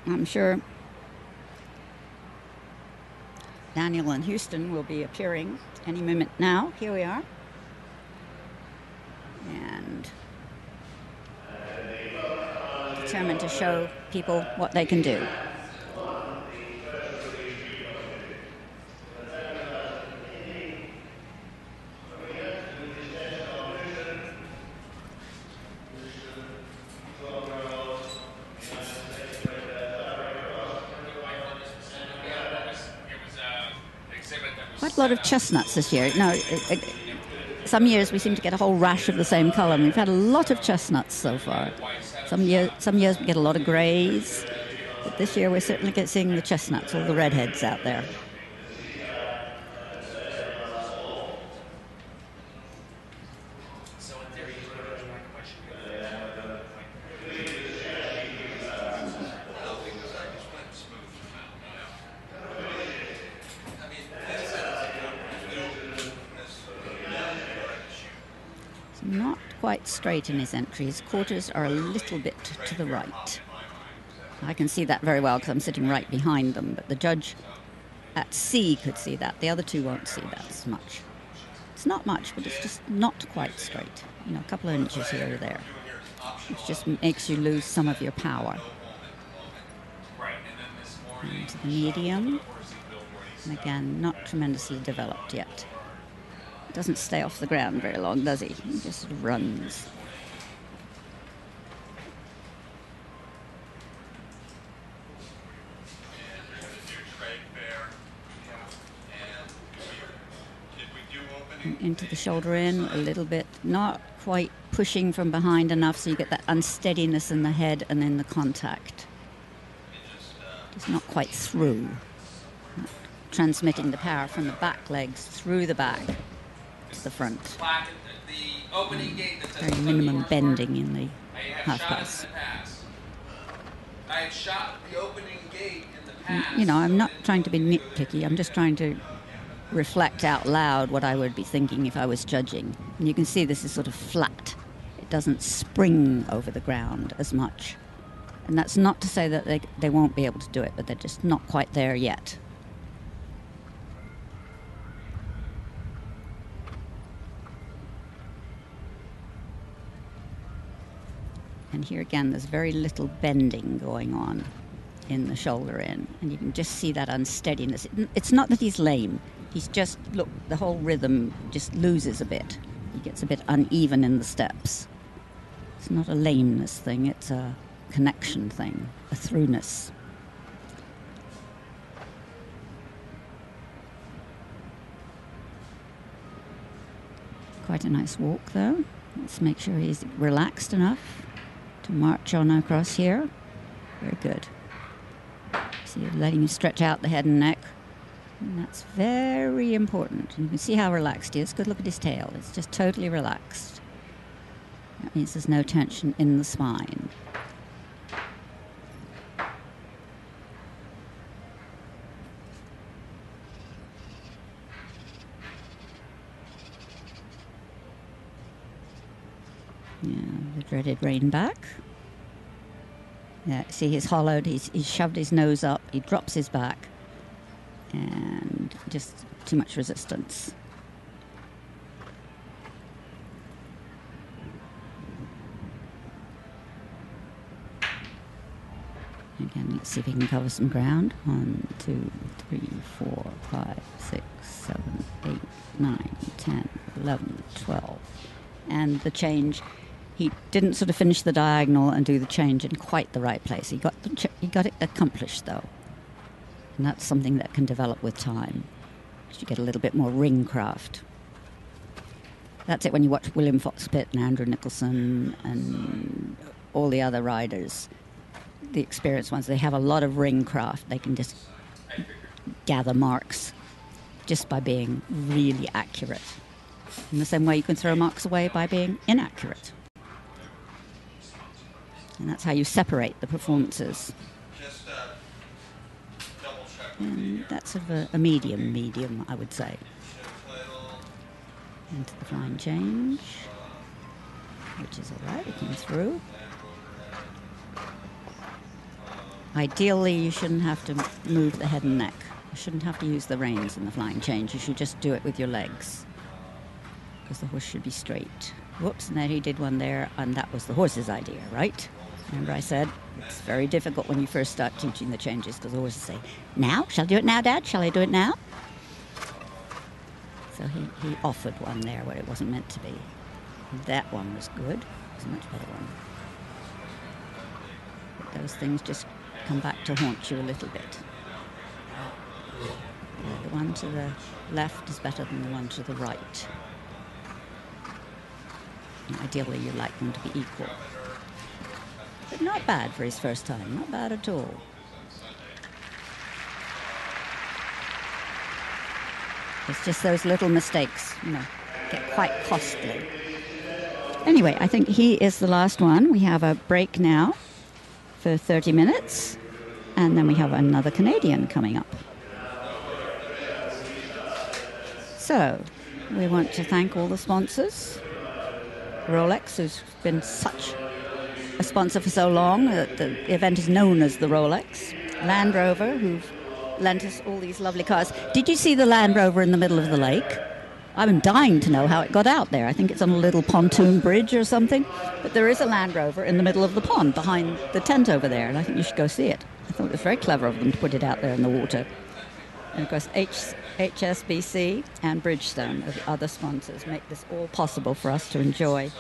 I'm sure Daniel and Houston will be appearing any minute now. Here we are. And determined to show people what they can do. Quite a lot of chestnuts this year. No, some years we seem to get a whole rash of the same color, and we've had a lot of chestnuts so far. Some years we get a lot of grays, but this year we're certainly seeing the chestnuts, all the redheads out there. Not quite straight in his entry. His quarters are a little bit to the right. I can see that very well because I'm sitting right behind them, but the judge at C could see that. The other two won't see that as much. It's not much, but it's just not quite straight. You know, a couple of inches here or there, which just makes you lose some of your power. Into the medium. And again, not tremendously developed yet. Doesn't stay off the ground very long, does he? He just runs. And into the shoulder in a little bit, not quite pushing from behind enough so you get that unsteadiness in the head and then the contact. Just not quite through. Not transmitting the power from the back legs through the back to the front. Very minimum bending in the half pass. You know, I'm not trying to be nitpicky. I'm just trying to reflect out loud what I would be thinking if I was judging. And you can see this is sort of flat. It doesn't spring over the ground as much. And that's not to say that they won't be able to do it, but they're just not quite there yet. And here again, there's very little bending going on in the shoulder in. And you can just see that unsteadiness. It's not that he's lame. He's just, look, the whole rhythm just loses a bit. He gets a bit uneven in the steps. It's not a lameness thing, it's a connection thing, a throughness. Quite a nice walk, though. Let's make sure he's relaxed enough to march on across here. Very good. See, letting him stretch out the head and neck. And that's very important. And you can see how relaxed he is. Good look at his tail. It's just totally relaxed. That means there's no tension in the spine. Yeah, the dreaded rein back. Yeah, see, he's hollowed, he's shoved his nose up, he drops his back, and just too much resistance. Again, let's see if he can cover some ground. 1, 2, 3, 4, 5, 6, 7, 8, 9, 10, 11, 12. And the change, he didn't sort of finish the diagonal and do the change in quite the right place. He got it accomplished, though. And that's something that can develop with time. You get a little bit more ring craft. That's it when you watch William Fox-Pitt and Andrew Nicholson and all the other riders. The experienced ones, they have a lot of ring craft. They can just gather marks just by being really accurate. In the same way you can throw marks away by being inaccurate. And that's how you separate the performances. And that's sort of a medium, I would say. Into the flying change, which is all right, it came through. Ideally, you shouldn't have to move the head and neck. You shouldn't have to use the reins in the flying change. You should just do it with your legs, because the horse should be straight. Whoops, and then he did one there, and that was the horse's idea, right? Remember I said it's very difficult when you first start teaching the changes, because the horses say, now? Shall I do it now, Dad? Shall I do it now? So he offered one there where it wasn't meant to be. That one was good. It was a much better one. But those things just come back to haunt you a little bit. The one to the left is better than the one to the right. And ideally, you like them to be equal. But not bad for his first time. Not bad at all. It's just those little mistakes, get quite costly. Anyway, I think he is the last one. We have a break now for 30 minutes, and then we have another Canadian coming up. So, we want to thank all the sponsors. Rolex, who's been such a sponsor for so long that the event is known as the Rolex. Land Rover, who've lent us all these lovely cars. Did you see the Land Rover in the middle of the lake? I'm dying to know how it got out there. I think it's on a little pontoon bridge or something. But there is a Land Rover in the middle of the pond behind the tent over there, and I think you should go see it. I thought it was very clever of them to put it out there in the water. And of course, HSBC and Bridgestone are the other sponsors make this all possible for us to enjoy